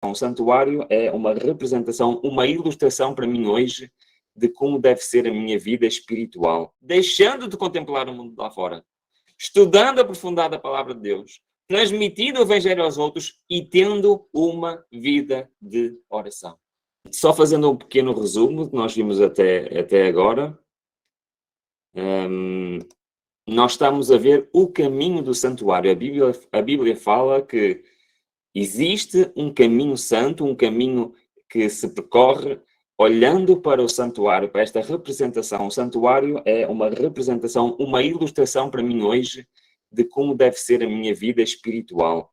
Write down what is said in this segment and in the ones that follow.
O santuário é uma representação, uma ilustração para mim hoje de como deve ser a minha vida espiritual. Deixando de contemplar o mundo lá fora, estudando aprofundado a palavra de Deus, transmitindo o evangelho aos outros e tendo uma vida de oração. Só fazendo um pequeno resumo que nós vimos até agora, nós estamos a ver o caminho do santuário. A Bíblia fala que existe um caminho santo, um caminho que se percorre olhando para o santuário, para esta representação. O santuário é uma representação, uma ilustração para mim hoje de como deve ser a minha vida espiritual.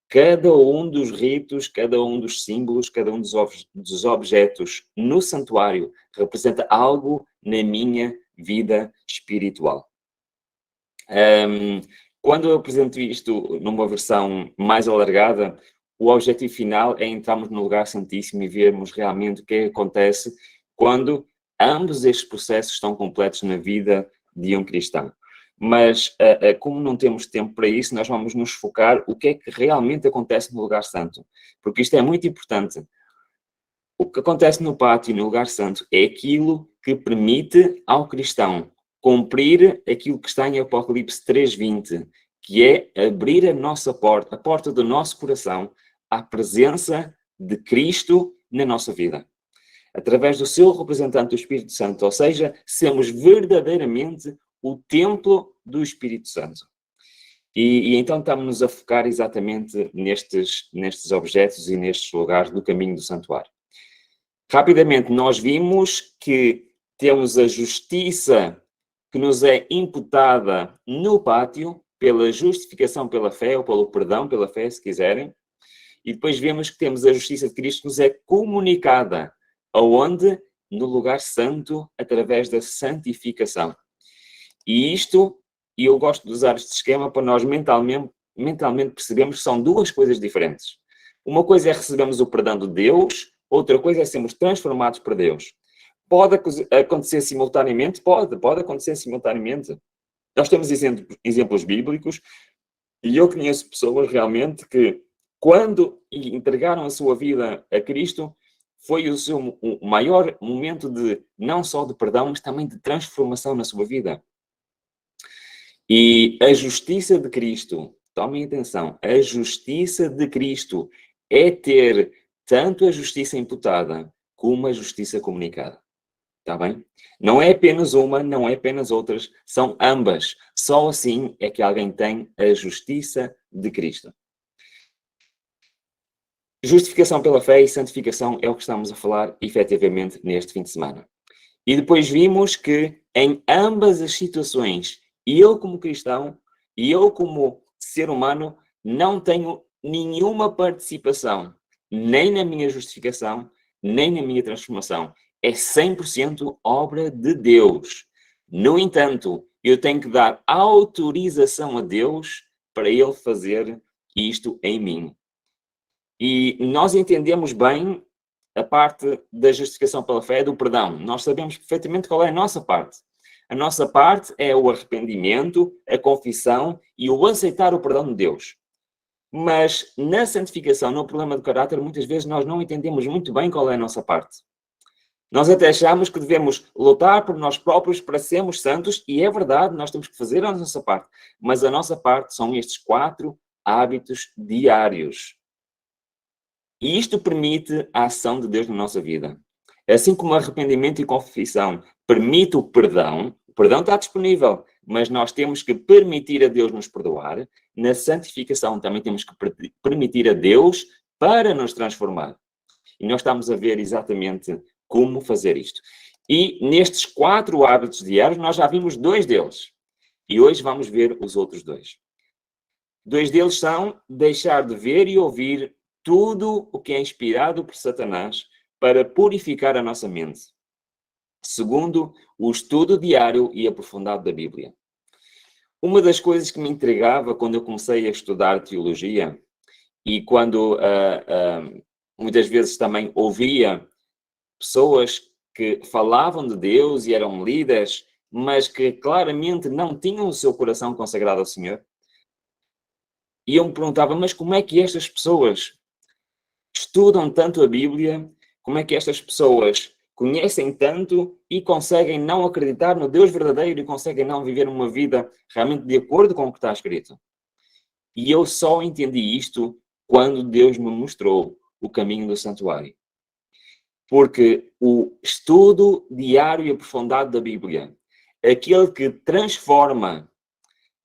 Cada um dos ritos, cada um dos símbolos, cada um dos objetos no santuário representa algo na minha vida espiritual. Quando eu apresento isto numa versão mais alargada, o objetivo final é entrarmos no lugar santíssimo e vermos realmente o que acontece quando ambos estes processos estão completos na vida de um cristão. Mas, como não temos tempo para isso, nós vamos nos focar o que é que realmente acontece no lugar santo. Porque isto é muito importante. O que acontece no pátio e no lugar santo é aquilo que permite ao cristão cumprir aquilo que está em Apocalipse 3:20, que é abrir a nossa porta, a porta do nosso coração, à presença de Cristo na nossa vida. Através do seu representante, do Espírito Santo, ou seja, sermos verdadeiramente o templo do Espírito Santo. E então estamos-nos a focar exatamente nestes objetos e nestes lugares do caminho do santuário. Rapidamente, nós vimos que temos a justiça que nos é imputada no pátio pela justificação pela fé, ou pelo perdão pela fé, se quiserem. E depois vemos que temos a justiça de Cristo que nos é comunicada. Aonde? No lugar santo, através da santificação. E eu gosto de usar este esquema para nós mentalmente percebermos que são duas coisas diferentes. Uma coisa é recebermos o perdão de Deus, outra coisa é sermos transformados por Deus. Pode acontecer simultaneamente? Pode acontecer simultaneamente. Nós temos exemplos bíblicos e eu conheço pessoas realmente que, quando entregaram a sua vida a Cristo, foi o maior momento de, não só de perdão, mas também de transformação na sua vida. E a justiça de Cristo, tomem atenção, a justiça de Cristo é ter tanto a justiça imputada como a justiça comunicada. Está bem? Não é apenas uma, não é apenas outras, são ambas. Só assim é que alguém tem a justiça de Cristo. Justificação pela fé e santificação é o que estamos a falar efetivamente neste fim de semana. E depois vimos que em ambas as situações, eu como cristão e eu como ser humano não tenho nenhuma participação, nem na minha justificação, nem na minha transformação. É 100% obra de Deus. No entanto, eu tenho que dar autorização a Deus para Ele fazer isto em mim. E nós entendemos bem a parte da justificação pela fé, do perdão. Nós sabemos perfeitamente qual é a nossa parte. A nossa parte é o arrependimento, a confissão e o aceitar o perdão de Deus. Mas na santificação, no problema do caráter, muitas vezes nós não entendemos muito bem qual é a nossa parte. Nós até achamos que devemos lutar por nós próprios para sermos santos, e é verdade, nós temos que fazer a nossa parte. Mas a nossa parte são estes 4 hábitos diários. E isto permite a ação de Deus na nossa vida. Assim como arrependimento e confissão permite o perdão está disponível, mas nós temos que permitir a Deus nos perdoar. Na santificação também temos que permitir a Deus para nos transformar. E nós estamos a ver exatamente como fazer isto. E nestes 4 hábitos diários, nós já vimos 2 deles. E hoje vamos ver os outros 2. 2 deles são deixar de ver e ouvir tudo o que é inspirado por Satanás para purificar a nossa mente. Segundo, o estudo diário e aprofundado da Bíblia. Uma das coisas que me intrigava quando eu comecei a estudar teologia e quando muitas vezes também ouvia pessoas que falavam de Deus e eram líderes, mas que claramente não tinham o seu coração consagrado ao Senhor. E eu me perguntava, mas como é que estas pessoas estudam tanto a Bíblia, como é que estas pessoas conhecem tanto e conseguem não acreditar no Deus verdadeiro e conseguem não viver uma vida realmente de acordo com o que está escrito. E eu só entendi isto quando Deus me mostrou o caminho do santuário. Porque o estudo diário e aprofundado da Bíblia, aquele que transforma,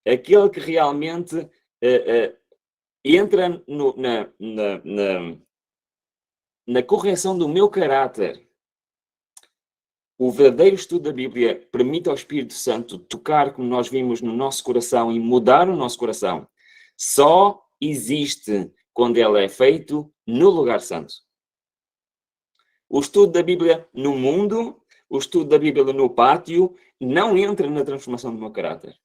aquele que realmente entra na correção do meu caráter, o verdadeiro estudo da Bíblia permite ao Espírito Santo tocar, como nós vimos, no nosso coração e mudar o nosso coração. Só existe quando ele é feito no lugar santo. O estudo da Bíblia no mundo, o estudo da Bíblia no pátio, não entra na transformação do meu caráter.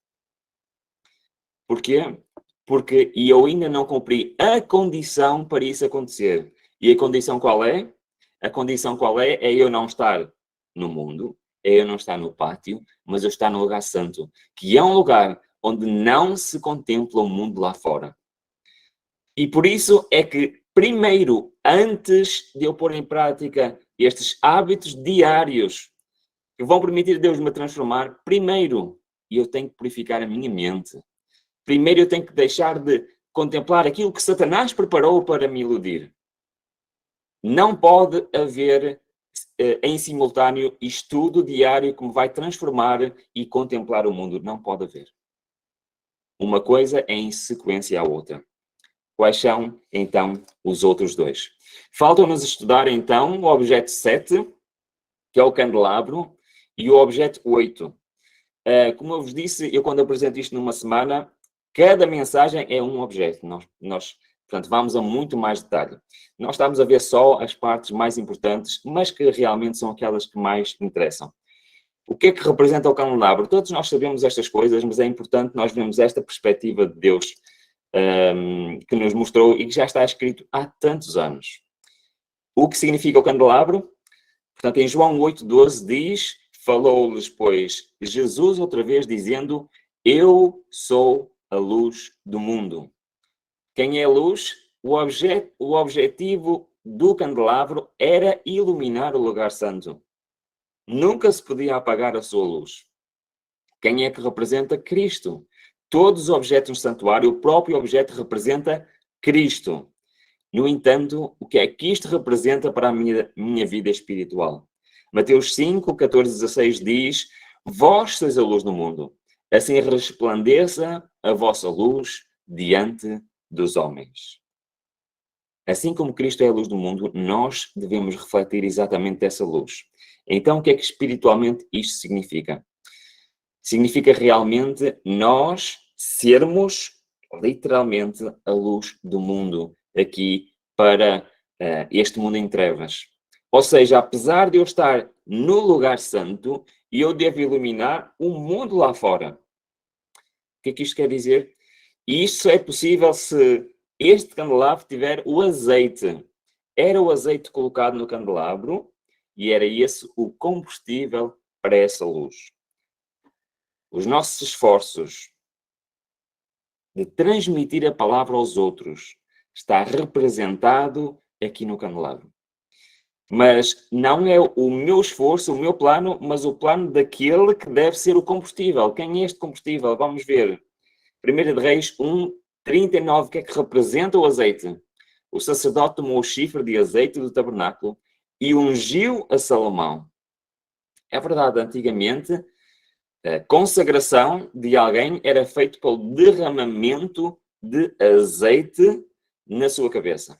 Porquê? Porque eu ainda não cumpri a condição para isso acontecer. E a condição qual é? A condição qual é? É eu não estar no mundo, é eu não estar no pátio, mas eu estar no lugar santo, que é um lugar onde não se contempla o mundo lá fora. E por isso é que, primeiro, antes de eu pôr em prática estes hábitos diários que vão permitir Deus me transformar, primeiro eu tenho que purificar a minha mente. Primeiro eu tenho que deixar de contemplar aquilo que Satanás preparou para me iludir. Não pode haver em simultâneo estudo diário que me vai transformar e contemplar o mundo. Não pode haver. Uma coisa é em sequência à outra. Quais são, então, os outros dois? Faltam-nos estudar, então, o objeto 7, que é o candelabro, e o objeto 8. Como eu vos disse, eu quando apresento isto numa semana, cada mensagem é um objeto. Portanto, vamos a muito mais detalhe. Nós estamos a ver só as partes mais importantes, mas que realmente são aquelas que mais interessam. O que é que representa o candelabro? Todos nós sabemos estas coisas, mas é importante nós vermos esta perspectiva de Deus que nos mostrou e que já está escrito há tantos anos. O que significa o candelabro? Portanto, em João 8,12 diz: falou-lhes, pois, Jesus outra vez dizendo: eu sou a luz do mundo. Quem é a luz? O objetivo do candelabro era iluminar o lugar santo. Nunca se podia apagar a sua luz. Quem é que representa? Cristo. Todos os objetos no santuário, o próprio objeto representa Cristo. No entanto, o que é que isto representa para a minha vida espiritual? Mateus 5, 14, 16 diz: vós sois a luz do mundo, assim resplandeça a vossa luz diante dos homens. Assim como Cristo é a luz do mundo, nós devemos refletir exatamente essa luz. Então, o que é que espiritualmente isto significa? Significa realmente nós sermos literalmente a luz do mundo aqui para este mundo em trevas. Ou seja, apesar de eu estar no lugar santo, eu devo iluminar o mundo lá fora. O que é que isto quer dizer? E isto é possível se este candelabro tiver o azeite. Era o azeite colocado no candelabro e era esse o combustível para essa luz. Os nossos esforços de transmitir a palavra aos outros está representado aqui no candelabro. Mas não é o meu esforço, o meu plano, mas o plano daquele que deve ser o combustível. Quem é este combustível? Vamos ver. 1 de Reis 1, 39, o que é que representa o azeite? O sacerdote tomou o chifre de azeite do tabernáculo e ungiu a Salomão. É verdade, antigamente a consagração de alguém era feita pelo derramamento de azeite na sua cabeça.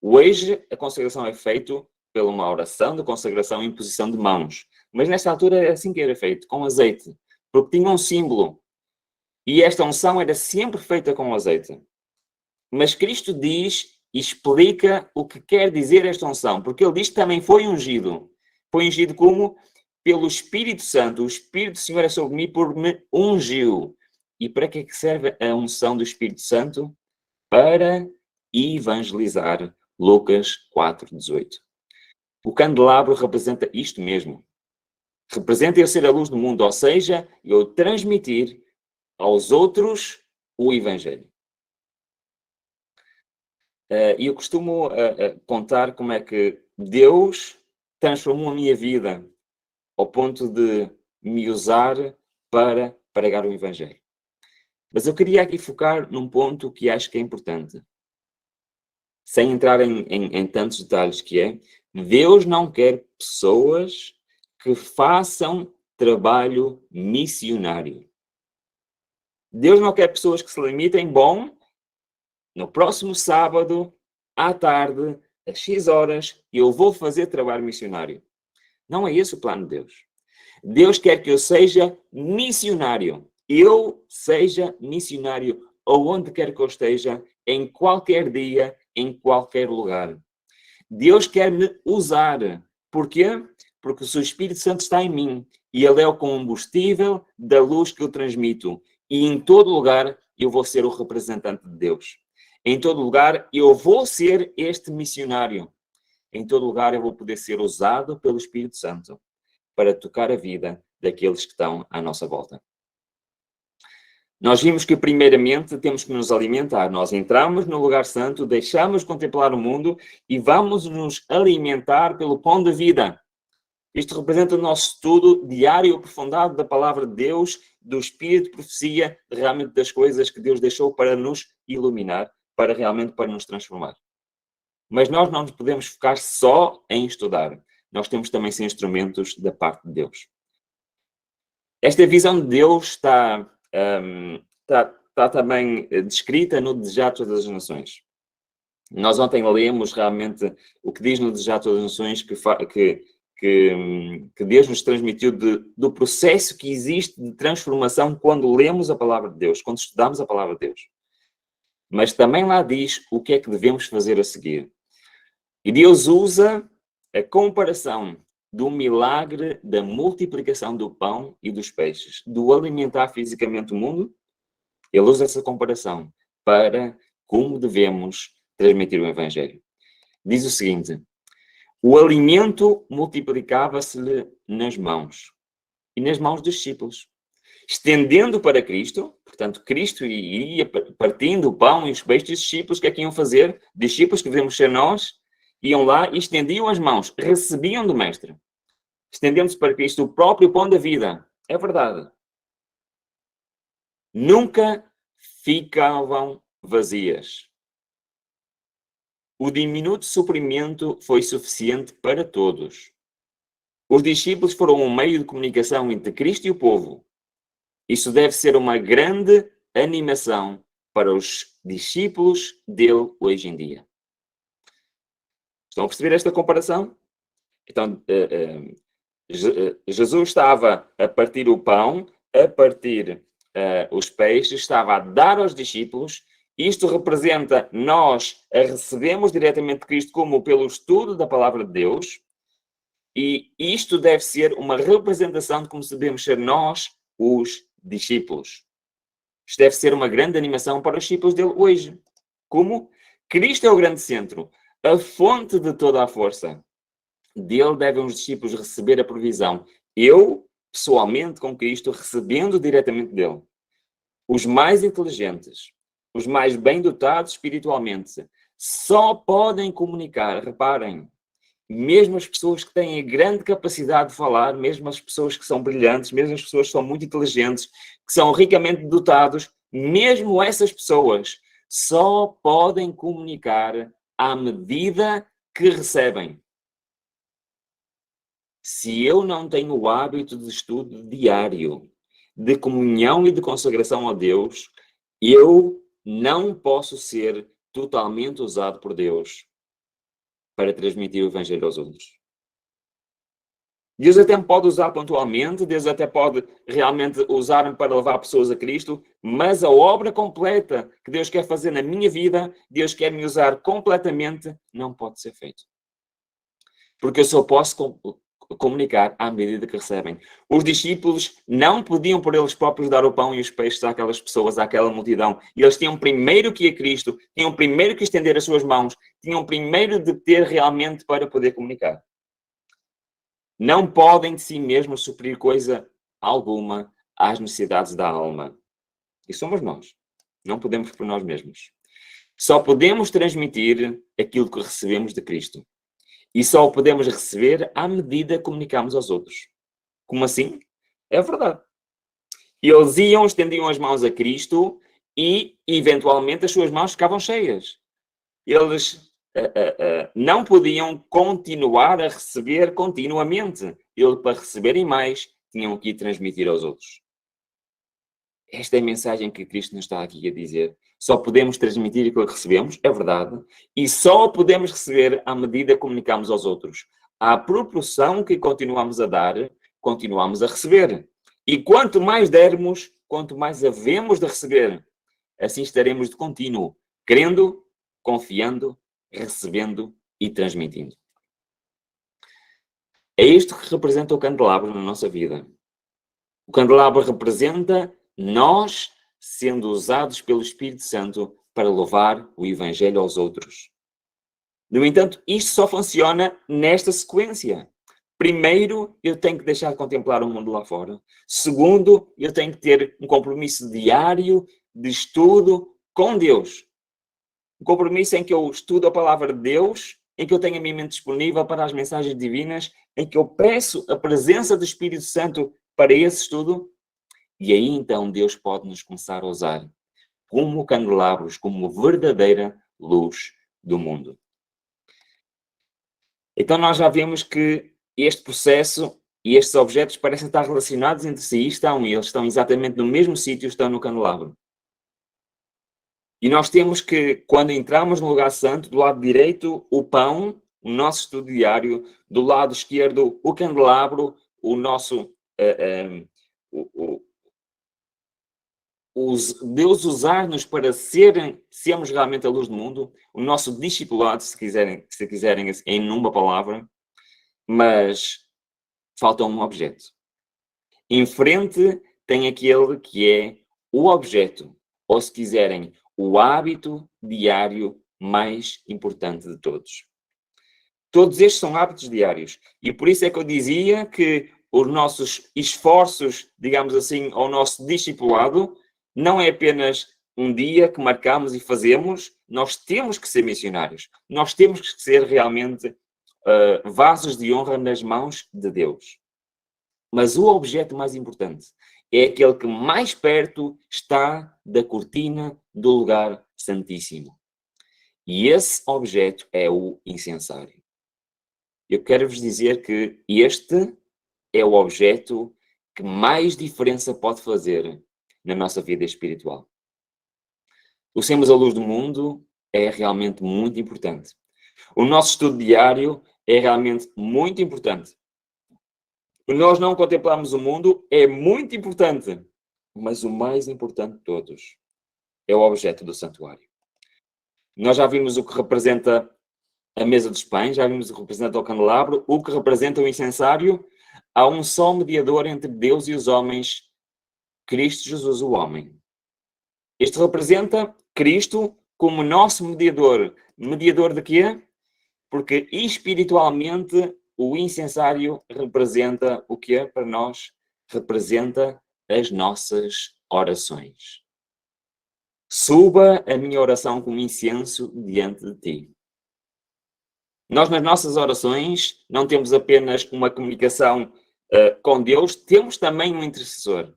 Hoje, a consagração é feita pela uma oração de consagração e imposição de mãos. Mas nesta altura era assim que era feito, com azeite. Porque tinha um símbolo. E esta unção era sempre feita com azeite. Mas Cristo diz e explica o que quer dizer esta unção. Porque ele diz que também foi ungido. Foi ungido como? Pelo Espírito Santo. O Espírito do Senhor é sobre mim por me ungiu. E para que é que serve a unção do Espírito Santo? Para evangelizar. Lucas 4:18. O candelabro representa isto mesmo. Representa eu ser a luz do mundo, ou seja, eu transmitir aos outros o Evangelho. E eu costumo contar como é que Deus transformou a minha vida ao ponto de me usar para pregar o Evangelho. Mas eu queria aqui focar num ponto que acho que é importante. Sem entrar em tantos detalhes, que é, Deus não quer pessoas que façam trabalho missionário. Deus não quer pessoas que se limitem, bom, no próximo sábado, à tarde, às X horas, eu vou fazer trabalho missionário. Não é esse o plano de Deus. Deus quer que eu seja missionário. Eu seja missionário aonde quer que eu esteja, em qualquer dia, em qualquer lugar. Deus quer me usar. Porquê? Porque o seu Espírito Santo está em mim e ele é o combustível da luz que eu transmito. E em todo lugar eu vou ser o representante de Deus. Em todo lugar eu vou ser este missionário. Em todo lugar eu vou poder ser usado pelo Espírito Santo para tocar a vida daqueles que estão à nossa volta. Nós vimos que, primeiramente, temos que nos alimentar. Nós entramos no lugar santo, deixamos de contemplar o mundo e vamos nos alimentar pelo pão da vida. Isto representa o nosso estudo diário e aprofundado da palavra de Deus, do Espírito de profecia, realmente das coisas que Deus deixou para nos iluminar, para nos transformar. Mas nós não nos podemos focar só em estudar. Nós temos também ser instrumentos da parte de Deus. Esta visão de Deus está também descrita no Desejar Todas as Nações. Nós ontem lemos realmente o que diz no Desejar Todas as Nações que Deus nos transmitiu do processo que existe de transformação quando lemos a palavra de Deus, quando estudamos a palavra de Deus. Mas também lá diz o que é que devemos fazer a seguir. E Deus usa a comparação do milagre da multiplicação do pão e dos peixes, do alimentar fisicamente o mundo. Ele usa essa comparação para como devemos transmitir o Evangelho. Diz o seguinte: o alimento multiplicava-se-lhe nas mãos, e nas mãos dos discípulos, estendendo para Cristo. Portanto, Cristo iria partindo o pão e os peixes dos discípulos. O que é que iam fazer? Discípulos que devemos ser nós, iam lá e estendiam as mãos, recebiam do Mestre. Estendendo-se para Cristo o próprio pão da vida. É verdade. Nunca ficavam vazias. O diminuto suprimento foi suficiente para todos. Os discípulos foram um meio de comunicação entre Cristo e o povo. Isso deve ser uma grande animação para os discípulos dele hoje em dia. Estão a perceber esta comparação? Então, Jesus estava a partir o pão, a partir os peixes, estava a dar aos discípulos. Isto representa nós a recebemos diretamente de Cristo como pelo estudo da palavra de Deus. E isto deve ser uma representação de como devemos ser nós, os discípulos. Isto deve ser uma grande animação para os discípulos dele hoje. Como? Cristo é o grande centro, a fonte de toda a força. Dele devem os discípulos receber a provisão. Eu, pessoalmente, com Cristo, recebendo diretamente dele. Os mais inteligentes, os mais bem dotados espiritualmente, só podem comunicar, reparem, mesmo as pessoas que têm a grande capacidade de falar, mesmo as pessoas que são brilhantes, mesmo as pessoas que são muito inteligentes, que são ricamente dotados, mesmo essas pessoas só podem comunicar à medida que recebem. Se eu não tenho o hábito de estudo diário, de comunhão e de consagração a Deus, eu não posso ser totalmente usado por Deus para transmitir o Evangelho aos outros. Deus até me pode usar pontualmente, Deus até pode realmente usar-me para levar pessoas a Cristo, mas a obra completa que Deus quer fazer na minha vida, Deus quer me usar completamente, não pode ser feito. Porque eu só posso comunicar à medida que recebem. Os discípulos não podiam por eles próprios dar o pão e os peixes àquelas pessoas, àquela multidão. E eles tinham primeiro que ir a Cristo, tinham primeiro que estender as suas mãos, tinham primeiro de ter realmente para poder comunicar. Não podem de si mesmos suprir coisa alguma às necessidades da alma. E somos nós. Não podemos por nós mesmos. Só podemos transmitir aquilo que recebemos de Cristo. E só o podemos receber à medida que comunicamos aos outros. Como assim? É verdade. Eles iam, estendiam as mãos a Cristo e, eventualmente, as suas mãos ficavam cheias. Eles não podiam continuar a receber continuamente. Eles, para receberem mais, tinham que ir transmitir aos outros. Esta é a mensagem que Cristo nos está aqui a dizer. Só podemos transmitir aquilo que recebemos, é verdade, e só podemos receber à medida que comunicamos aos outros. À proporção que continuamos a dar, continuamos a receber. E quanto mais dermos, quanto mais havemos de receber. Assim estaremos de contínuo, crendo, confiando, recebendo e transmitindo. É isto que representa o candelabro na nossa vida. O candelabro representa nós sendo usados pelo Espírito Santo para levar o Evangelho aos outros. No entanto, isto só funciona nesta sequência. Primeiro, eu tenho que deixar de contemplar o mundo lá fora. Segundo, eu tenho que ter um compromisso diário de estudo com Deus. Um compromisso em que eu estudo a palavra de Deus, em que eu tenho a minha mente disponível para as mensagens divinas, em que eu peço a presença do Espírito Santo para esse estudo. E aí, então, Deus pode nos começar a usar como candelabros, como verdadeira luz do mundo. Então, nós já vemos que este processo e estes objetos parecem estar relacionados entre si. E eles estão exatamente no mesmo sítio, estão no candelabro. E nós temos que, quando entramos no lugar santo, do lado direito, o pão, o nosso estudo diário, do lado esquerdo, o candelabro, o nosso... Deus usar-nos para sermos realmente a luz do mundo, o nosso discipulado, se quiserem em uma palavra, mas falta um objeto. Em frente tem aquele que é o objeto, ou se quiserem, o hábito diário mais importante de todos. Todos estes são hábitos diários. E por isso é que eu dizia que os nossos esforços, digamos assim, ao nosso discipulado, não é apenas um dia que marcamos e fazemos, nós temos que ser missionários. Nós temos que ser realmente vasos de honra nas mãos de Deus. Mas o objeto mais importante é aquele que mais perto está da cortina do lugar santíssimo. E esse objeto é o incensário. Eu quero vos dizer que este é o objeto que mais diferença pode fazer na nossa vida espiritual. O sermos a luz do mundo é realmente muito importante. O nosso estudo diário é realmente muito importante. Nós não contemplamos o mundo é muito importante, mas o mais importante de todos é o objeto do santuário. Nós já vimos o que representa a mesa dos pães, já vimos o que representa o candelabro, o que representa o incensário. Há um só mediador entre Deus e os homens, Cristo Jesus, o homem. Este representa Cristo como nosso mediador. Mediador de quê? Porque espiritualmente o incensário representa o quê para nós? Representa as nossas orações. Suba a minha oração como incenso diante de ti. Nós, nas nossas orações, não temos apenas uma comunicação com Deus, temos também um intercessor.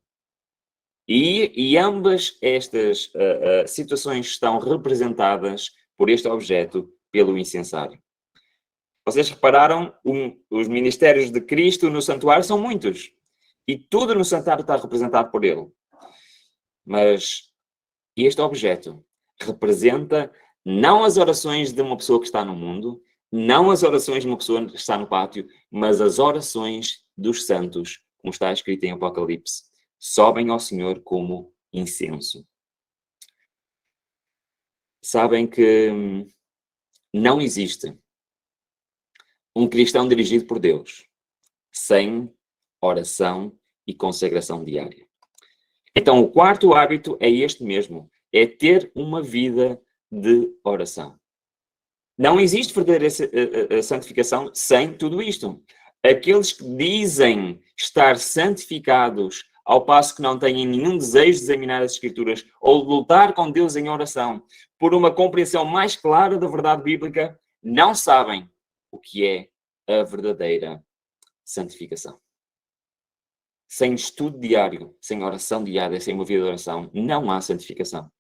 E ambas estas situações estão representadas por este objeto, pelo incensário. Vocês repararam, os ministérios de Cristo no santuário são muitos. E tudo no santuário está representado por ele. Mas este objeto representa não as orações de uma pessoa que está no mundo, não as orações de uma pessoa que está no pátio, mas as orações dos santos, como está escrito em Apocalipse. Sobem ao Senhor como incenso. Sabem que não existe um cristão dirigido por Deus sem oração e consagração diária. Então, o quarto hábito é este mesmo, é ter uma vida de oração. Não existe verdadeira santificação sem tudo isto. Aqueles que dizem estar santificados ao passo que não têm nenhum desejo de examinar as Escrituras ou de lutar com Deus em oração por uma compreensão mais clara da verdade bíblica, não sabem o que é a verdadeira santificação. Sem estudo diário, sem oração diária, sem uma vida de oração, não há santificação.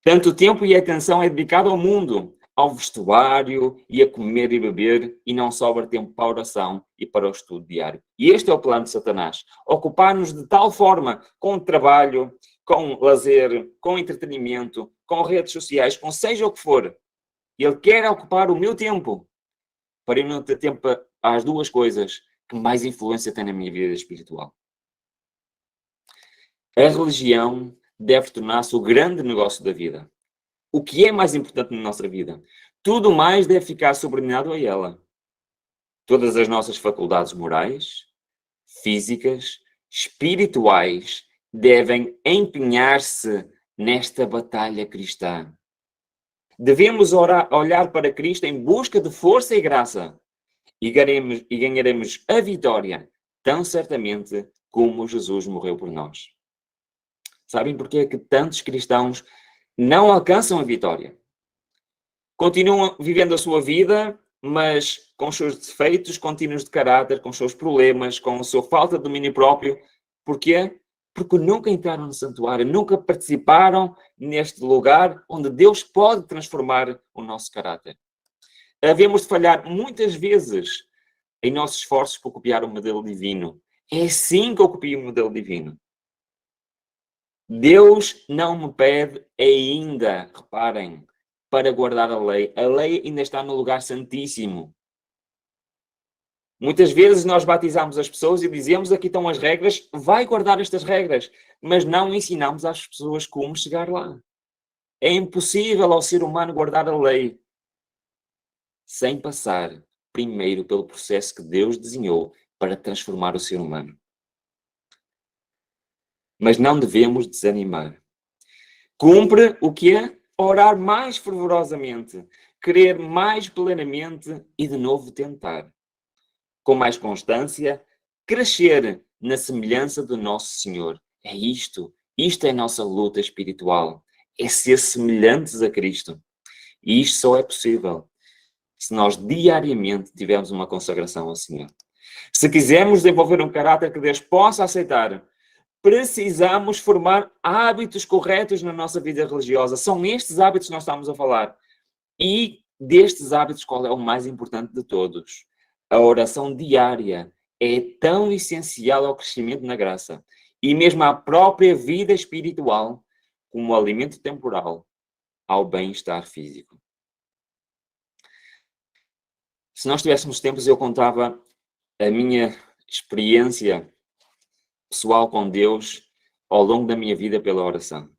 Tanto tempo e atenção é dedicado ao mundo, ao vestuário e a comer e beber, e não sobra tempo para a oração e para o estudo diário. E este é o plano de Satanás. Ocupar-nos de tal forma com o trabalho, com lazer, com entretenimento, com redes sociais, com seja o que for. Ele quer ocupar o meu tempo para eu não ter tempo às duas coisas que mais influência tem na minha vida espiritual. A religião deve tornar-se o grande negócio da vida. O que é mais importante na nossa vida? Tudo mais deve ficar subordinado a ela. Todas as nossas faculdades morais, físicas, espirituais, devem empenhar-se nesta batalha cristã. Devemos olhar para Cristo em busca de força e graça e ganharemos a vitória tão certamente como Jesus morreu por nós. Sabem porquê é que tantos cristãos não alcançam a vitória? Continuam vivendo a sua vida, mas com os seus defeitos contínuos de caráter, com os seus problemas, com a sua falta de domínio próprio. Porquê? Porque nunca entraram no santuário, nunca participaram neste lugar onde Deus pode transformar o nosso caráter. Havemos de falhar muitas vezes em nossos esforços por copiar o modelo divino. É assim que eu copio o modelo divino. Deus não me pede ainda, reparem, para guardar a lei. A lei ainda está no lugar santíssimo. Muitas vezes nós batizamos as pessoas e dizemos, aqui estão as regras, vai guardar estas regras, mas não ensinamos às pessoas como chegar lá. É impossível ao ser humano guardar a lei sem passar primeiro pelo processo que Deus desenhou para transformar o ser humano. Mas não devemos desanimar. Cumpre o que é? Orar mais fervorosamente, querer mais plenamente e de novo tentar. Com mais constância, crescer na semelhança do nosso Senhor. É isto. Isto é a nossa luta espiritual. É ser semelhantes a Cristo. E isto só é possível se nós diariamente tivermos uma consagração ao Senhor. Se quisermos desenvolver um caráter que Deus possa aceitar, precisamos formar hábitos corretos na nossa vida religiosa. São estes hábitos que nós estamos a falar. E destes hábitos, qual é o mais importante de todos? A oração diária é tão essencial ao crescimento na graça e mesmo à própria vida espiritual como alimento temporal ao bem-estar físico. Se nós tivéssemos tempos, eu contava a minha experiência pessoal com Deus ao longo da minha vida pela oração.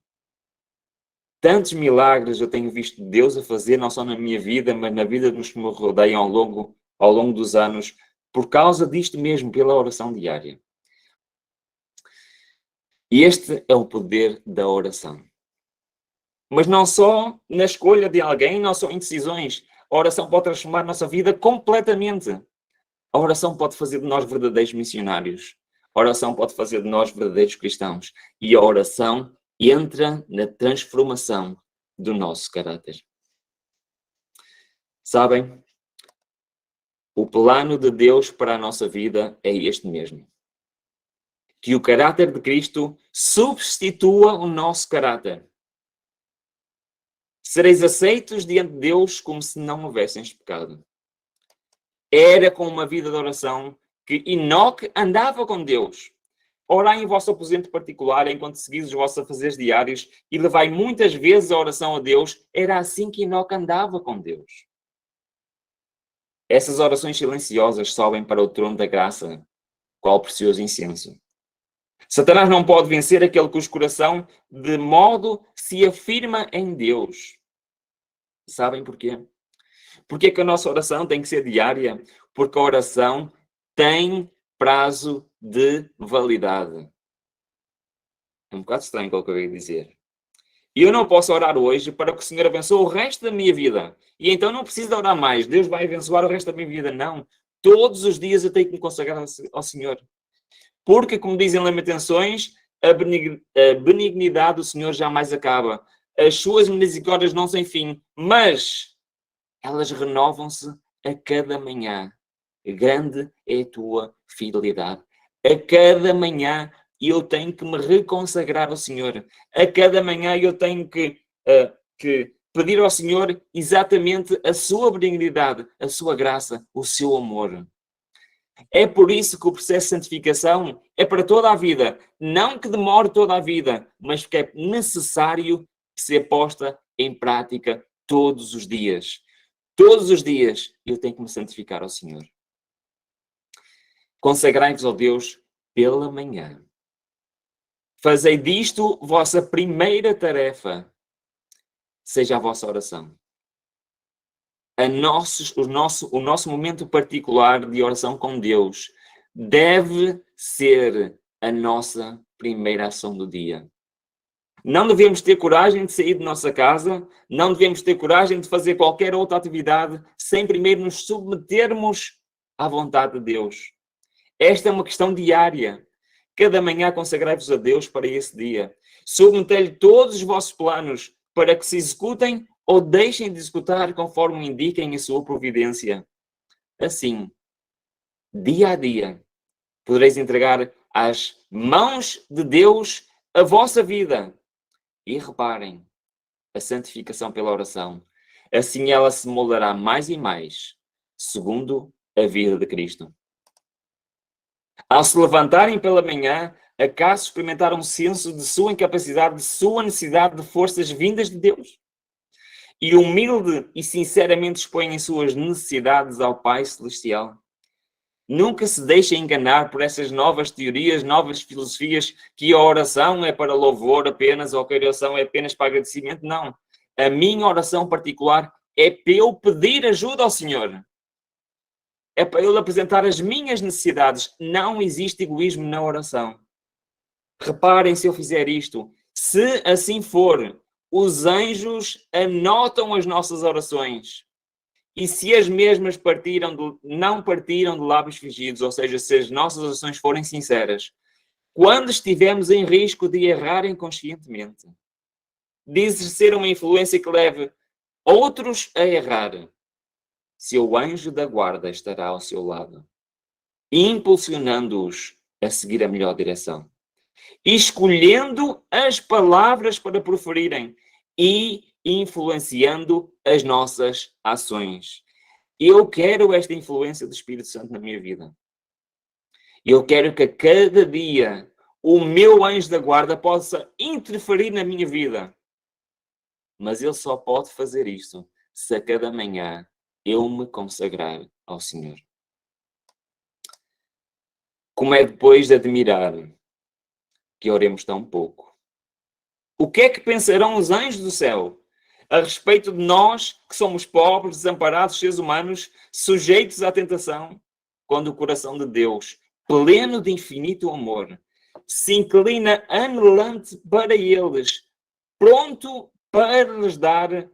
Tantos milagres eu tenho visto Deus a fazer, não só na minha vida, mas na vida dos que me rodeiam ao longo dos anos, por causa disto mesmo, pela oração diária. E este é o poder da oração. Mas não só na escolha de alguém, não só em decisões. A oração pode transformar a nossa vida completamente. A oração pode fazer de nós verdadeiros missionários. A oração pode fazer de nós verdadeiros cristãos. E a oração entra na transformação do nosso caráter. Sabem? O plano de Deus para a nossa vida é este mesmo. Que o caráter de Cristo substitua o nosso caráter. Sereis aceitos diante de Deus como se não houvessem pecado. Era com uma vida de oração que Enoque andava com Deus. Orai em vosso aposento particular enquanto seguis os vossos afazeres diários e levai muitas vezes a oração a Deus. Era assim que Enoque andava com Deus. Essas orações silenciosas sobem para o trono da graça, qual precioso incenso. Satanás não pode vencer aquele cujo coração de modo se afirma em Deus. Sabem porquê? Porque é que a nossa oração tem que ser diária? Porque a oração tem prazo de validade. É um bocado estranho o que eu acabei de dizer. E eu não posso orar hoje para que o Senhor abençoe o resto da minha vida. E então não preciso de orar mais. Deus vai abençoar o resto da minha vida. Não. Todos os dias eu tenho que me consagrar ao Senhor. Porque, como dizem Lamentações, a benignidade do Senhor jamais acaba. As suas misericórdias não têm fim, mas elas renovam-se a cada manhã. Grande é a tua fidelidade. A cada manhã eu tenho que me reconsagrar ao Senhor. A cada manhã eu tenho que pedir ao Senhor exatamente a sua benignidade, a sua graça, o seu amor. É por isso que o processo de santificação é para toda a vida. Não que demore toda a vida, mas que é necessário que seja posta em prática todos os dias. Todos os dias eu tenho que me santificar ao Senhor. Consagrai-vos ao Deus pela manhã. Fazei disto vossa primeira tarefa. Seja a vossa oração. O nosso momento particular de oração com Deus deve ser a nossa primeira ação do dia. Não devemos ter coragem de sair de nossa casa, não devemos ter coragem de fazer qualquer outra atividade sem primeiro nos submetermos à vontade de Deus. Esta é uma questão diária. Cada manhã consagrai-vos a Deus para esse dia. Submetei-lhe todos os vossos planos para que se executem ou deixem de executar conforme indiquem a sua providência. Assim, dia a dia, podereis entregar às mãos de Deus a vossa vida. E reparem, a santificação pela oração. Assim ela se moldará mais e mais, segundo a vida de Cristo. Ao se levantarem pela manhã, acaso experimentaram um senso de sua incapacidade, de sua necessidade de forças vindas de Deus? E humilde e sinceramente expõem suas necessidades ao Pai Celestial. Nunca se deixem enganar por essas novas teorias, novas filosofias, que a oração é para louvor apenas, ou que a oração é apenas para agradecimento. Não. A minha oração particular é para eu pedir ajuda ao Senhor. É para eu apresentar as minhas necessidades. Não existe egoísmo na oração. Reparem se eu fizer isto. Se assim for, os anjos anotam as nossas orações. E se as mesmas não partiram de lábios fingidos, ou seja, se as nossas orações forem sinceras, quando estivermos em risco de errar inconscientemente, de exercer uma influência que leve outros a errar, seu anjo da guarda estará ao seu lado, impulsionando-os a seguir a melhor direção, escolhendo as palavras para proferirem e influenciando as nossas ações. Eu quero esta influência do Espírito Santo na minha vida. Eu quero que a cada dia o meu anjo da guarda possa interferir na minha vida. Mas ele só pode fazer isto se a cada manhã eu me consagrar ao Senhor. Como é depois de admirar que oremos tão pouco? O que é que pensarão os anjos do céu a respeito de nós, que somos pobres, desamparados, seres humanos, sujeitos à tentação, quando o coração de Deus, pleno de infinito amor, se inclina anelante para eles, pronto para lhes dar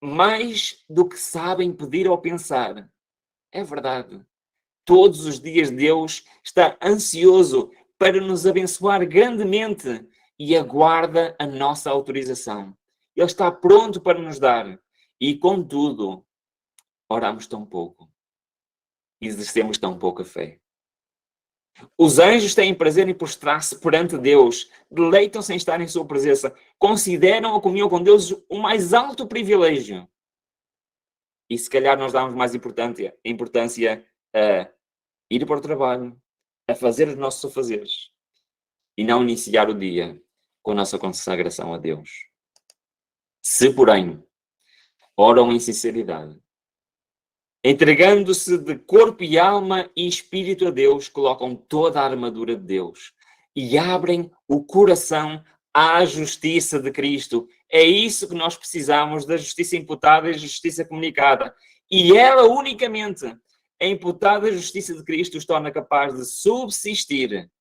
mais do que sabem pedir ou pensar? É verdade. Todos os dias Deus está ansioso para nos abençoar grandemente e aguarda a nossa autorização. Ele está pronto para nos dar. E, contudo, oramos tão pouco. Exercemos tão pouca fé. Os anjos têm prazer em prostrar-se perante Deus. Deleitam-se em estar em sua presença. Consideram a comunhão com Deus o mais alto privilégio. E se calhar nós damos mais importância a ir para o trabalho, a fazer os nossos afazeres. E não iniciar o dia com a nossa consagração a Deus. Se, porém, oram em sinceridade, entregando-se de corpo e alma e espírito a Deus, colocam toda a armadura de Deus e abrem o coração à justiça de Cristo. É isso que nós precisamos, da justiça imputada e da justiça comunicada. E ela unicamente, a imputada justiça de Cristo, os torna capaz de subsistir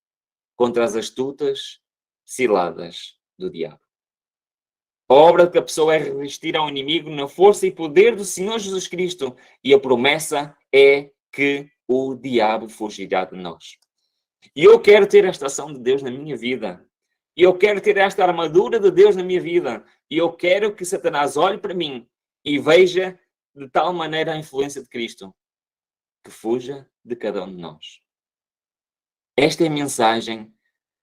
contra as astutas ciladas do diabo. A obra de que a pessoa é resistir ao inimigo na força e poder do Senhor Jesus Cristo. E a promessa é que o diabo fugirá de nós. E eu quero ter esta ação de Deus na minha vida. E eu quero ter esta armadura de Deus na minha vida. E eu quero que Satanás olhe para mim e veja de tal maneira a influência de Cristo que fuja de cada um de nós. Esta é a mensagem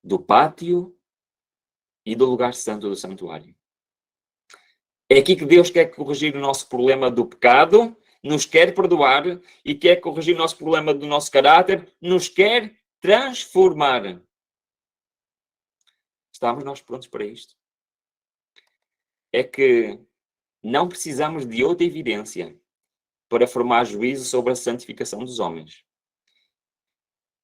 do pátio e do lugar santo do santuário. É aqui que Deus quer corrigir o nosso problema do pecado, nos quer perdoar e quer corrigir o nosso problema do nosso caráter, nos quer transformar. Estamos nós prontos para isto? É que não precisamos de outra evidência para formar juízo sobre a santificação dos homens.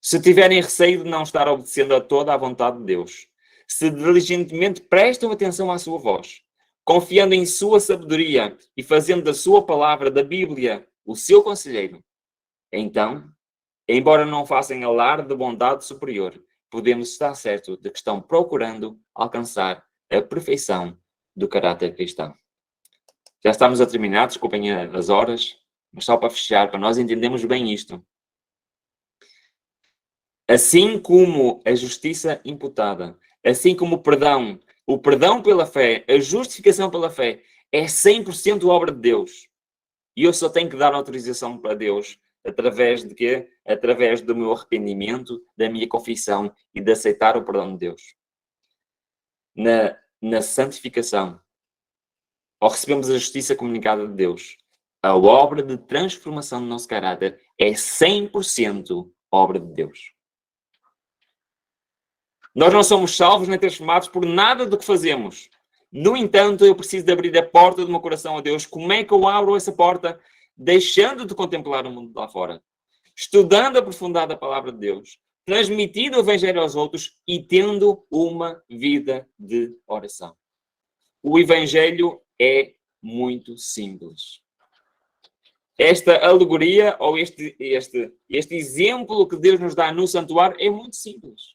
Se tiverem receio de não estar obedecendo a toda a vontade de Deus, se diligentemente prestam atenção à sua voz, confiando em sua sabedoria e fazendo da sua palavra, da Bíblia, o seu conselheiro, então, embora não façam alarde de bondade superior, podemos estar certos de que estão procurando alcançar a perfeição do caráter cristão. Já estamos a terminar, desculpem as horas, mas só para fechar, para nós entendermos bem isto. Assim como a justiça imputada, assim como o perdão pela fé, a justificação pela fé, é 100% obra de Deus. E eu só tenho que dar autorização para Deus através de quê? Através do meu arrependimento, da minha confissão e de aceitar o perdão de Deus. Na santificação, ao recebermos a justiça comunicada de Deus, a obra de transformação do nosso caráter é 100% obra de Deus. Nós não somos salvos nem transformados por nada do que fazemos. No entanto, eu preciso de abrir a porta do meu coração a Deus. Como é que eu abro essa porta? Deixando de contemplar o mundo lá fora. Estudando aprofundado a palavra de Deus. Transmitindo o Evangelho aos outros e tendo uma vida de oração. O Evangelho é muito simples. Esta alegoria ou este exemplo que Deus nos dá no santuário é muito simples.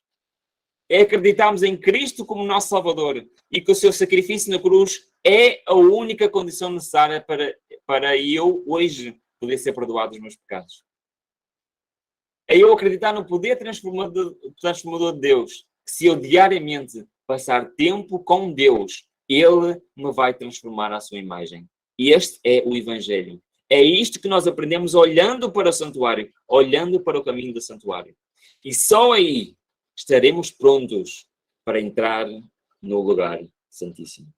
É acreditarmos em Cristo como nosso Salvador e que o seu sacrifício na cruz é a única condição necessária para eu, hoje, poder ser perdoado dos meus pecados. É eu acreditar no poder transformador de Deus, que se eu diariamente passar tempo com Deus, Ele me vai transformar à sua imagem. E este é o Evangelho. É isto que nós aprendemos olhando para o santuário, olhando para o caminho do santuário. E só aí estaremos prontos para entrar no lugar santíssimo.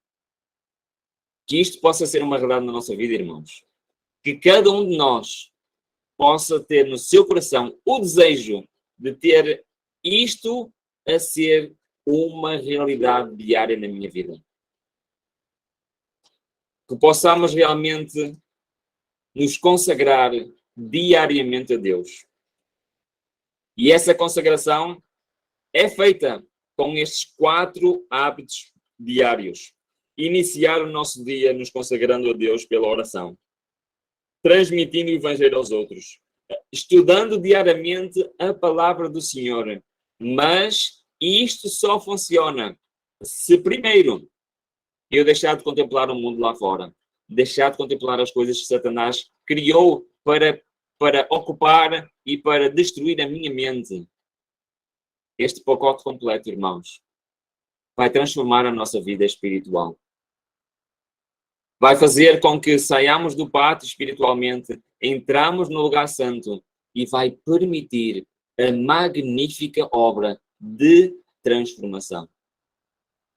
Que isto possa ser uma realidade na nossa vida, irmãos. Que cada um de nós possa ter no seu coração o desejo de ter isto a ser uma realidade diária na minha vida. Que possamos realmente nos consagrar diariamente a Deus. E essa consagração é feita com estes 4 hábitos diários. Iniciar o nosso dia nos consagrando a Deus pela oração. Transmitindo o Evangelho aos outros. Estudando diariamente a palavra do Senhor. Mas isto só funciona se primeiro eu deixar de contemplar o mundo lá fora. Deixar de contemplar as coisas que Satanás criou para ocupar e para destruir a minha mente. Este pacote completo, irmãos, vai transformar a nossa vida espiritual. Vai fazer com que saiamos do pátio espiritualmente, entramos no lugar santo e vai permitir a magnífica obra de transformação.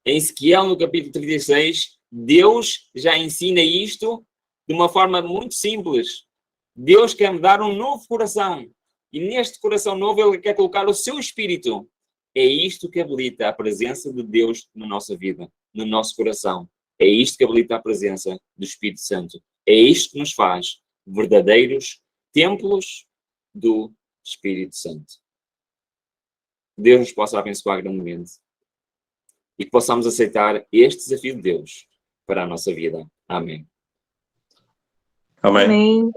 Em Ezequiel, no capítulo 36, Deus já ensina isto de uma forma muito simples. Deus quer me dar um novo coração. E neste coração novo Ele quer colocar o seu Espírito. É isto que habilita a presença de Deus na nossa vida, no nosso coração. É isto que habilita a presença do Espírito Santo. É isto que nos faz verdadeiros templos do Espírito Santo. Deus nos possa abençoar grandemente. E que possamos aceitar este desafio de Deus para a nossa vida. Amém. Amém.